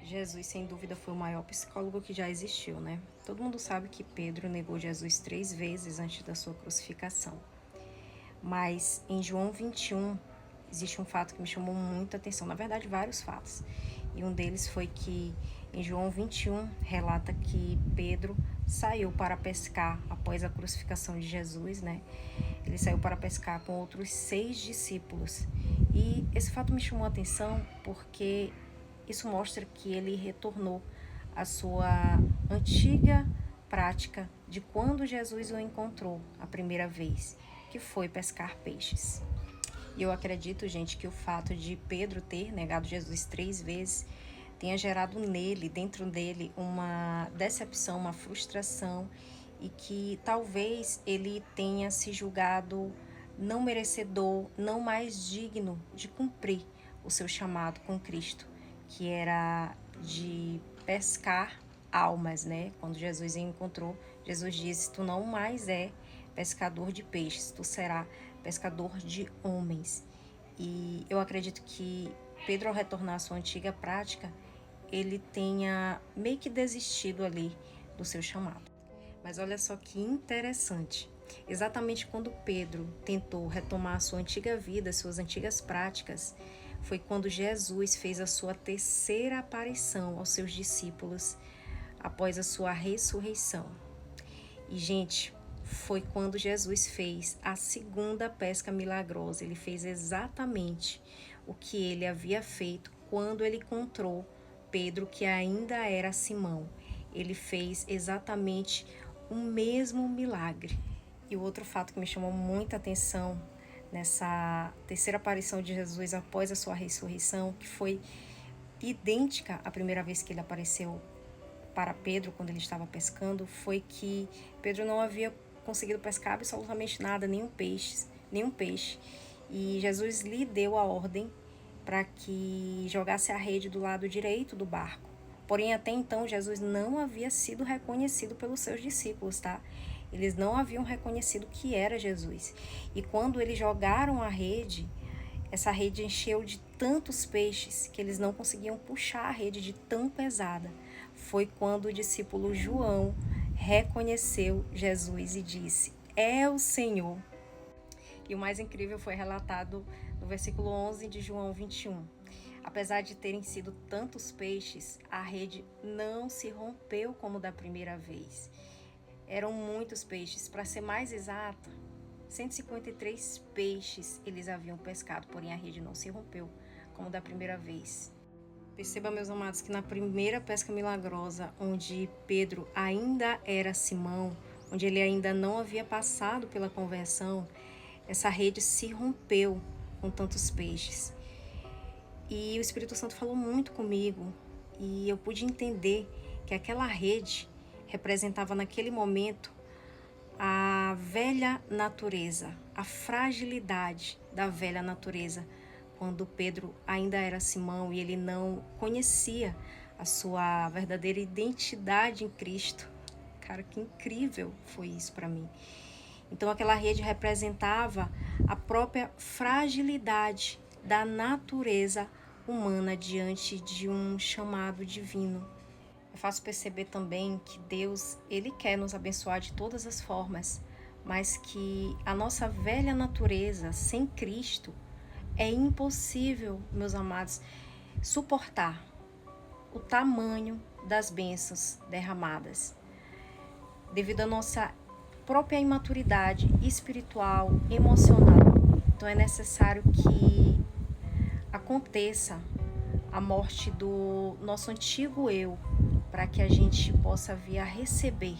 Jesus, sem dúvida, foi o maior psicólogo que já existiu, né? Todo mundo sabe que Pedro negou Jesus 3 vezes antes da sua crucificação. Mas em João 21, existe um fato que me chamou muita atenção. Na verdade, vários fatos. E um deles foi que em João 21 relata que Pedro saiu para pescar após a crucificação de Jesus, né? Ele saiu para pescar com outros 6 discípulos. E esse fato me chamou a atenção porque isso mostra que ele retornou à sua antiga prática de quando Jesus o encontrou a primeira vez, que foi pescar peixes. E eu acredito, gente, que o fato de Pedro ter negado Jesus 3 vezes tenha gerado nele, dentro dele, uma decepção, uma frustração, e que talvez ele tenha se julgado não merecedor, não mais digno de cumprir o seu chamado com Cristo, que era de pescar almas, né? Quando Jesus o encontrou, Jesus disse: tu não mais é pescador de peixes, tu será pescador de homens. E eu acredito que Pedro, ao retornar à sua antiga prática, ele tenha meio que desistido ali do seu chamado. Mas olha só que interessante. Exatamente quando Pedro tentou retomar a sua antiga vida, suas antigas práticas, foi quando Jesus fez a sua terceira aparição aos seus discípulos após a sua ressurreição. E, gente, foi quando Jesus fez a segunda pesca milagrosa. Ele fez exatamente o que ele havia feito quando ele encontrou Pedro, que ainda era Simão. Ele fez exatamente o mesmo milagre. E o outro fato que me chamou muita atenção nessa terceira aparição de Jesus após a sua ressurreição, que foi idêntica à primeira vez que ele apareceu para Pedro quando ele estava pescando, foi que Pedro não havia conseguido pescar absolutamente nada, nenhum peixe. E Jesus lhe deu a ordem para que jogasse a rede do lado direito do barco. Porém, até então, Jesus não havia sido reconhecido pelos seus discípulos, tá? Eles não haviam reconhecido que era Jesus. E quando eles jogaram a rede, essa rede encheu de tantos peixes que eles não conseguiam puxar a rede de tão pesada. Foi quando o discípulo João reconheceu Jesus e disse: é o Senhor. E o mais incrível foi relatado no versículo 11 de João 21. Apesar de terem sido tantos peixes, a rede não se rompeu como da primeira vez. Eram muitos peixes, para ser mais exato, 153 peixes eles haviam pescado, porém a rede não se rompeu como da primeira vez. Perceba, meus amados, que na primeira pesca milagrosa, onde Pedro ainda era Simão, onde ele ainda não havia passado pela conversão, essa rede se rompeu com tantos peixes. E o Espírito Santo falou muito comigo e eu pude entender que aquela rede representava naquele momento a velha natureza, a fragilidade da velha natureza, quando Pedro ainda era Simão e ele não conhecia a sua verdadeira identidade em Cristo. Cara, que incrível foi isso para mim. Então aquela rede representava a própria fragilidade da natureza humana diante de um chamado divino. É fácil perceber também que Deus, Ele quer nos abençoar de todas as formas, mas que a nossa velha natureza sem Cristo é impossível, meus amados, suportar o tamanho das bênçãos derramadas. Devido à nossa própria imaturidade espiritual, emocional. Então é necessário que aconteça a morte do nosso antigo eu, para que a gente possa vir a receber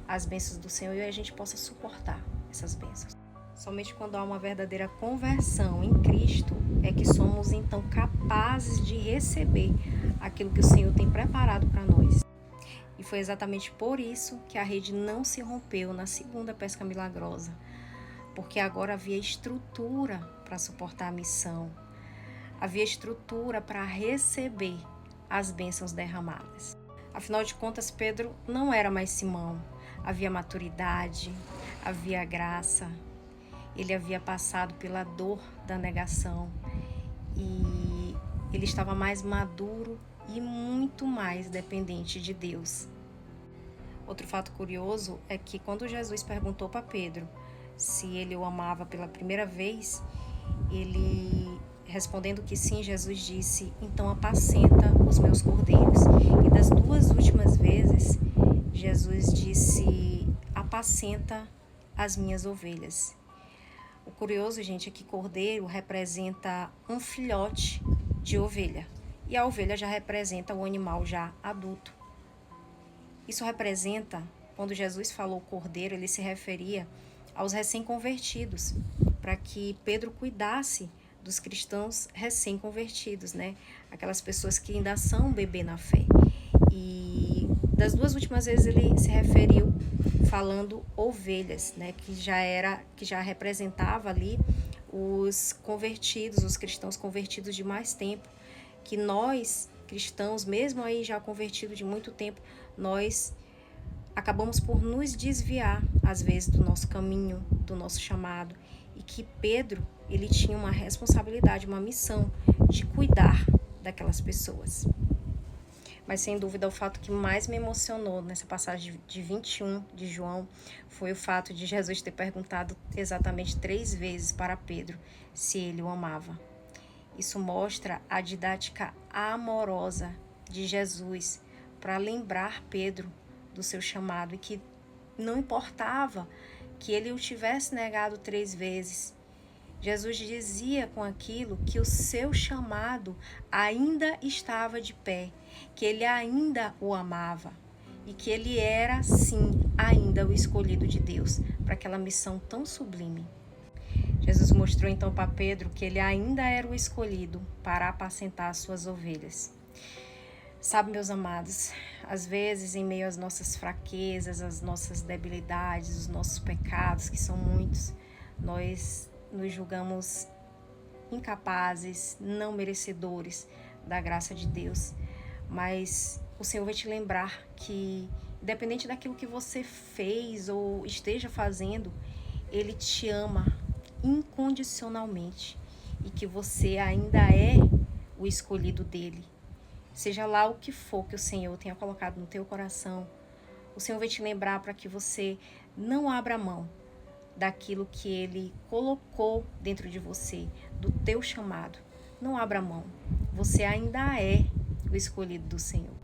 as bênçãos do Senhor e a gente possa suportar essas bênçãos. Somente quando há uma verdadeira conversão em Cristo é que somos então capazes de receber aquilo que o Senhor tem preparado para nós. E foi exatamente por isso que a rede não se rompeu na segunda pesca milagrosa, porque agora havia estrutura para suportar a missão, havia estrutura para receber as bênçãos derramadas. Afinal de contas, Pedro não era mais Simão, havia maturidade, havia graça, ele havia passado pela dor da negação e ele estava mais maduro e muito mais dependente de Deus. Outro fato curioso é que quando Jesus perguntou para Pedro se ele o amava pela primeira vez, ele respondendo que sim, Jesus disse: então apacenta os meus cordeiros. E das duas últimas vezes, Jesus disse: apacenta as minhas ovelhas. O curioso, gente, é que cordeiro representa um filhote de ovelha e a ovelha já representa o animal já adulto. Isso representa, quando Jesus falou cordeiro, ele se referia aos recém-convertidos, para que Pedro cuidasse dos cristãos recém-convertidos, né? Aquelas pessoas que ainda são bebê na fé. E das duas últimas vezes ele se referiu falando ovelhas, né? Que já representava ali os convertidos, os cristãos convertidos de mais tempo, que nós cristãos, mesmo aí já convertidos de muito tempo, nós acabamos por nos desviar, às vezes, do nosso caminho, do nosso chamado, e que Pedro, ele tinha uma responsabilidade, uma missão de cuidar daquelas pessoas. Mas, sem dúvida, o fato que mais me emocionou nessa passagem de 21 de João foi o fato de Jesus ter perguntado exatamente 3 vezes para Pedro se ele o amava. Isso mostra a didática amorosa de Jesus para lembrar Pedro do seu chamado e que não importava que ele o tivesse negado 3 vezes. Jesus dizia com aquilo que o seu chamado ainda estava de pé, que ele ainda o amava e que ele era, sim, ainda o escolhido de Deus para aquela missão tão sublime. Jesus mostrou então para Pedro que ele ainda era o escolhido para apacentar as suas ovelhas. Sabe, meus amados, às vezes em meio às nossas fraquezas, às nossas debilidades, os nossos pecados, que são muitos, nós nos julgamos incapazes, não merecedores da graça de Deus. Mas o Senhor vai te lembrar que, independente daquilo que você fez ou esteja fazendo, Ele te ama incondicionalmente e que você ainda é o escolhido dele. Seja lá o que for que o Senhor tenha colocado no teu coração, o Senhor vai te lembrar para que você não abra mão daquilo que Ele colocou dentro de você, do teu chamado. Não abra mão. Você ainda é o escolhido do Senhor.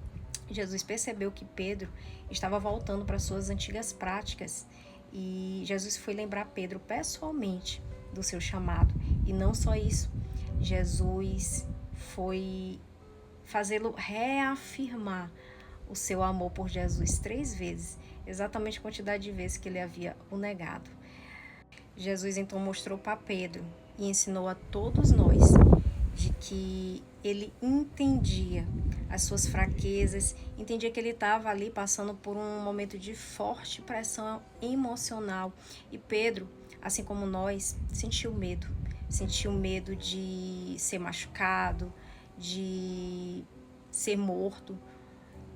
Jesus percebeu que Pedro estava voltando para suas antigas práticas e Jesus foi lembrar Pedro pessoalmente do seu chamado. E não só isso, Jesus foi fazê-lo reafirmar o seu amor por Jesus 3 vezes, exatamente a quantidade de vezes que ele havia o negado. Jesus então mostrou para Pedro e ensinou a todos nós de que ele entendia as suas fraquezas, entendia que ele estava ali passando por um momento de forte pressão emocional. E Pedro, assim como nós, sentiu medo de ser machucado, de ser morto.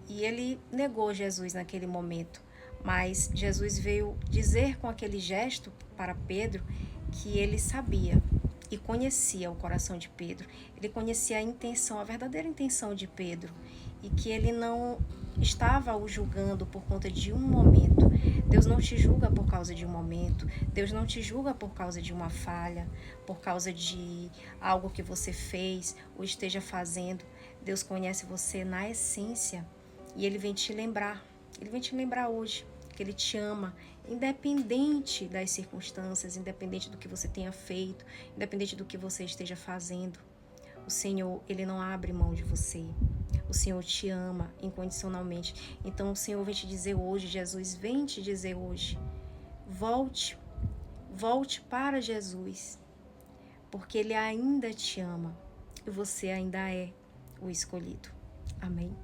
E ele negou Jesus naquele momento. Mas Jesus veio dizer com aquele gesto para Pedro que ele sabia e conhecia o coração de Pedro. Ele conhecia a intenção, a verdadeira intenção de Pedro. E que ele não estava o julgando por conta de um momento. Deus não te julga por causa de um momento. Deus não te julga por causa de uma falha, por causa de algo que você fez ou esteja fazendo. Deus conhece você na essência e Ele vem te lembrar. Ele vem te lembrar hoje que Ele te ama, independente das circunstâncias, independente do que você tenha feito, independente do que você esteja fazendo. O Senhor, Ele não abre mão de você. O Senhor te ama incondicionalmente. Então o Senhor vem te dizer hoje, Jesus vem te dizer hoje, volte para Jesus, porque Ele ainda te ama e você ainda é o escolhido. Amém?